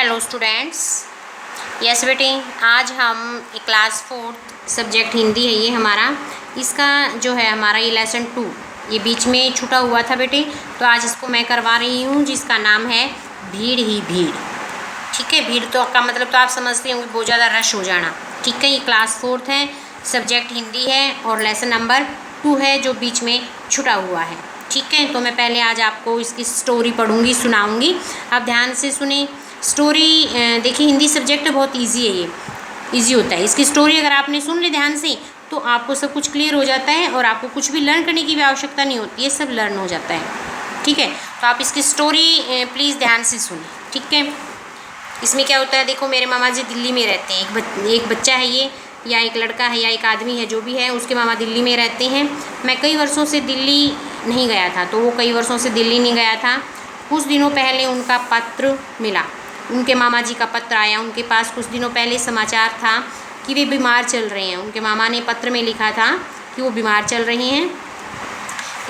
Hello students. Yes बेटे, आज हम क्लास 4 सब्जेक्ट हिंदी है ये हमारा। इसका जो है हमारा ये लेसन 2 ये बीच में छूटा हुआ था बेटे, तो आज इसको मैं करवा रही हूँ जिसका नाम है भीड़ ही भीड़। ठीक है, भीड़ तो का मतलब तो आप समझते होंगे बहुत ज़्यादा रश हो जाना। ठीक है, ये क्लास 4 है, सब्जेक्ट हिंदी है और लेसन नंबर 2 है जो बीच में छूटा हुआ है। ठीक है, तो मैं पहले आज आपको इसकी स्टोरी पढ़ूंगी, सुनाऊंगी। आप ध्यान से सुने। स्टोरी देखिए, हिंदी सब्जेक्ट बहुत इजी है, ये इजी होता है। इसकी स्टोरी अगर आपने सुन ली ध्यान से तो आपको सब कुछ क्लियर हो जाता है और आपको कुछ भी लर्न करने की भी आवश्यकता नहीं होती है, सब लर्न हो जाता है। ठीक है, तो आप इसकी स्टोरी प्लीज़ ध्यान से सुने। ठीक है, इसमें क्या होता है, देखो मेरे मामा जी दिल्ली में रहते हैं। एक बच्चा है ये, या एक लड़का है या एक आदमी है, जो भी है, उसके मामा दिल्ली में रहते हैं। मैं कई वर्षों से दिल्ली नहीं गया था, तो वो कई वर्षों से दिल्ली नहीं गया था। कुछ दिनों पहले उनका पत्र मिला, उनके मामा जी का पत्र आया उनके पास। कुछ दिनों पहले समाचार था कि वे बीमार चल रहे हैं। उनके मामा ने पत्र में लिखा था कि वो बीमार चल रहे हैं,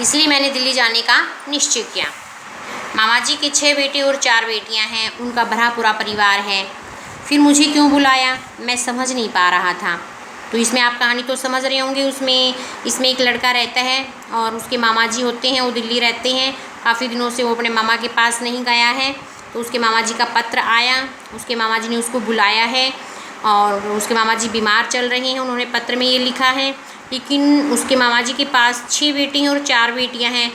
इसलिए मैंने दिल्ली जाने का निश्चय किया। मामा जी के 6 बेटे और 4 बेटियां हैं, उनका भरा पूरा परिवार है। फिर मुझे क्यों बुलाया, मैं समझ नहीं पा रहा था। तो इसमें आप कहानी तो समझ रहे होंगे। इसमें एक लड़का रहता है और उसके मामा जी होते हैं, वो दिल्ली रहते हैं। काफ़ी दिनों से वो अपने मामा के पास नहीं गया है, तो उसके मामा जी का पत्र आया, उसके मामा जी ने उसको बुलाया है और उसके मामा जी बीमार चल रहे हैं, उन्होंने पत्र में ये लिखा है। लेकिन उसके मामा जी के पास 6 बेटे हैं और 4 बेटियां हैं,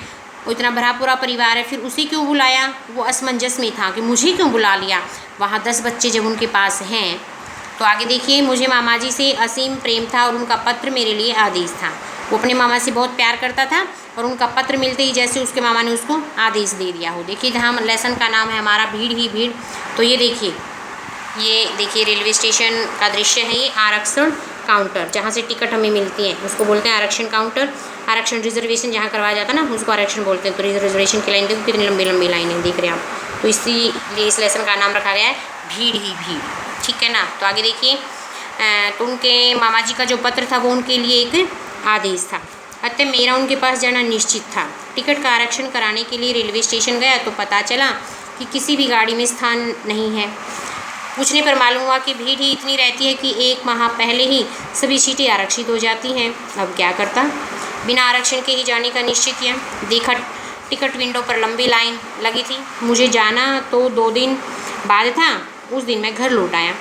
वो इतना भरा पूरा परिवार है, फिर उसे क्यों बुलाया। वो असमंजस में था कि मुझे क्यों बुला लिया, वहाँ 10 बच्चे जब उनके पास हैं। तो आगे देखिए, मुझे मामा जी से असीम प्रेम था और उनका पत्र मेरे लिए आदेश था। वो अपने मामा से बहुत प्यार करता था और उनका पत्र मिलते ही जैसे उसके मामा ने उसको आदेश दे दिया हो। देखिए, हम लेसन का नाम है हमारा भीड़ ही भीड़। तो ये देखिए रेलवे स्टेशन का दृश्य है। ये आरक्षण काउंटर, जहाँ से टिकट हमें मिलती है उसको बोलते हैं आरक्षण काउंटर। आरक्षण रिजर्वेशन जहाँ करवाया जाता है ना, उसको आरक्षण बोलते हैं। तो रिजर्वेशन की लाइन देखो कितनी लंबी लंबी लाइन है, देख रहे हैं आप। तो इसीलिए इस लेसन का नाम रखा गया है भीड़ ही भीड़। ठीक है ना। तो आगे देखिए, तो उनके मामा जी का जो पत्र था वो उनके लिए एक आदेश था। अतः मेरा उनके पास जाना निश्चित था। टिकट का आरक्षण कराने के लिए रेलवे स्टेशन गया तो पता चला कि किसी भी गाड़ी में स्थान नहीं है। पूछने पर मालूम हुआ कि भीड़ ही इतनी रहती है कि 1 माह पहले ही सभी सीटें आरक्षित हो जाती हैं। अब क्या करता, बिना आरक्षण के ही जाने का निश्चय किया। देखा टिकट विंडो पर लंबी लाइन लगी थी। मुझे जाना तो 2 दिन बाद था। उस दिन मैं घर लौट आया।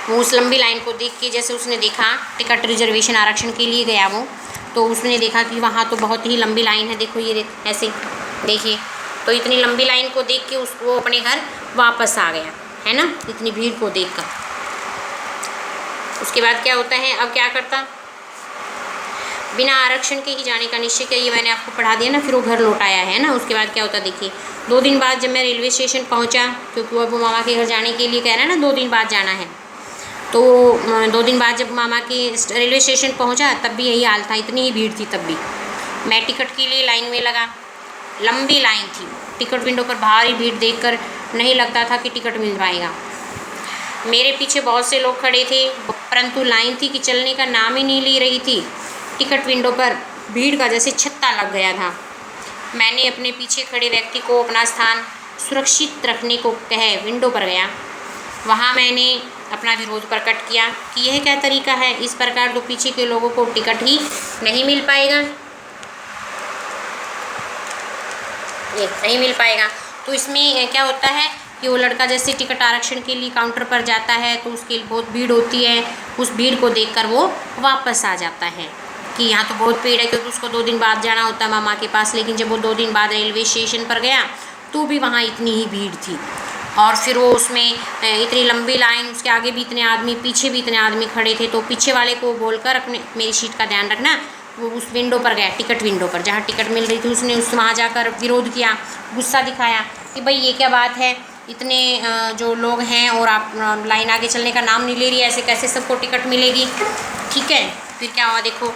वो उस लंबी लाइन को देख के, जैसे उसने देखा टिकट रिजर्वेशन आरक्षण के लिए गया वो, तो उसने देखा कि वहाँ तो बहुत ही लंबी लाइन है। देखो ये ऐसे देखिए, तो इतनी लंबी लाइन को देख के वो अपने घर वापस आ गया, है ना, इतनी भीड़ को देखकर। उसके बाद क्या होता है, अब क्या करता, बिना आरक्षण के ही जाने का निश्चय किया। ये मैंने आपको पढ़ा दिया ना। फिर वो घर लौट आया है ना। उसके बाद क्या होता देखिए, 2 दिन बाद जब मैं रेलवे स्टेशन पहुंचा, क्योंकि वो मामा के घर जाने के लिए कह रहा है ना, 2 दिन बाद जाना है। तो 2 दिन बाद जब मामा के रेलवे स्टेशन पहुंचा तब भी यही हाल था, इतनी ही भीड़ थी तब भी। मैं टिकट के लिए लाइन में लगा, लंबी लाइन थी। टिकट विंडो पर भारी भीड़ देखकर नहीं लगता था कि टिकट मिल पाएगा। मेरे पीछे बहुत से लोग खड़े थे, परंतु लाइन थी कि चलने का नाम ही नहीं ले रही थी। टिकट विंडो पर भीड़ का जैसे छत्ता लग गया था। मैंने अपने पीछे खड़े व्यक्ति को अपना स्थान सुरक्षित रखने को कहे विंडो पर गया। वहाँ मैंने अपना विरोध प्रकट किया कि यह क्या तरीका है, इस प्रकार तो पीछे के लोगों को टिकट ही नहीं मिल पाएगा, ये नहीं मिल पाएगा। तो इसमें क्या होता है कि वो लड़का जैसे टिकट आरक्षण के लिए काउंटर पर जाता है तो उसके बहुत भीड़ होती है। उस भीड़ को देखकर वो वापस आ जाता है कि यहाँ तो बहुत भीड़ है, क्योंकि उसको 2 दिन बाद जाना होता है मामा के पास। लेकिन जब वो 2 दिन बाद रेलवे स्टेशन पर गया तो भी वहाँ इतनी ही भीड़ थी। और फिर वो उसमें इतनी लंबी लाइन, उसके आगे भी इतने आदमी, पीछे भी इतने आदमी खड़े थे। तो पीछे वाले को बोलकर अपने मेरी सीट का ध्यान रखना, वो उस विंडो पर गया, टिकट विंडो पर जहाँ टिकट मिल रही थी। उसने वहाँ जाकर विरोध किया, गुस्सा दिखाया कि भाई ये क्या बात है, इतने जो लोग हैं और आप लाइन आगे चलने का नाम नहीं ले रही, ऐसे कैसे सबको टिकट मिलेगी। ठीक है, फिर क्या हुआ देखो,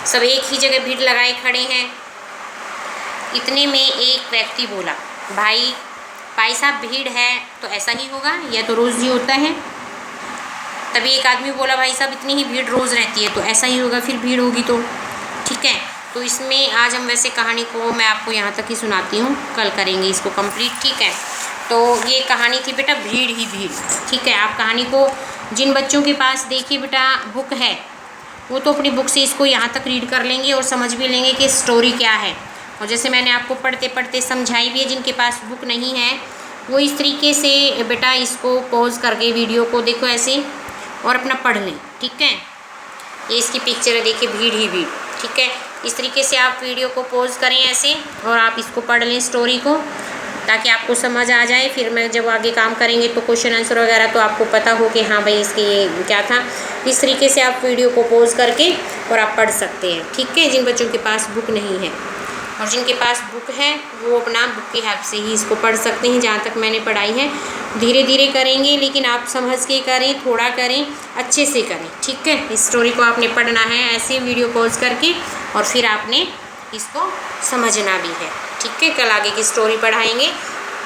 सब एक ही जगह भीड़ लगाए खड़े हैं। इतने में एक व्यक्ति बोला, भाई साहब भीड़ है तो ऐसा ही होगा, यह तो रोज़ ही होता है। तभी एक आदमी बोला, भाई साहब इतनी ही भीड़ रोज़ रहती है तो ऐसा ही होगा, फिर भीड़ होगी तो। ठीक है, तो इसमें आज हम वैसे कहानी को मैं आपको यहाँ तक ही सुनाती हूँ, कल करेंगे इसको कंप्लीट। ठीक है, तो ये कहानी थी बेटा भीड़ ही भीड़। ठीक है, आप कहानी को जिन बच्चों के पास देखिए बेटा बुक है वो तो अपनी बुक से इसको यहाँ तक रीड कर लेंगे और समझ भी लेंगे कि स्टोरी क्या है। और जैसे मैंने आपको पढ़ते पढ़ते समझाई भी है, जिनके पास बुक नहीं है वो इस तरीके से बेटा इसको पॉज करके वीडियो को देखो ऐसे और अपना पढ़ लें। ठीक है, ये इसकी पिक्चर है, देखिए भीड़ ही भीड़। ठीक है, इस तरीके से आप वीडियो को पॉज करें ऐसे और आप इसको पढ़ लें स्टोरी को, ताकि आपको समझ आ जाए। फिर मैं जब आगे काम करेंगे तो क्वेश्चन आंसर वगैरह तो आपको पता हो कि हाँ भाई इसके ये क्या था। इस तरीके से आप वीडियो को पॉज करके और आप पढ़ सकते हैं। ठीक है, जिन बच्चों के पास बुक नहीं है, और जिनके पास बुक है वो अपना बुक की हेल्प से ही इसको पढ़ सकते हैं। जहाँ तक मैंने पढ़ाई है धीरे धीरे करेंगे, लेकिन आप समझ के करें, थोड़ा करें, अच्छे से करें। ठीक है, इस स्टोरी को आपने पढ़ना है ऐसे वीडियो पॉज करके और फिर आपने इसको समझना भी है। ठीक है, कल आगे की स्टोरी पढ़ाएंगे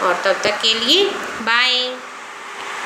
और तब तक के लिए बाय।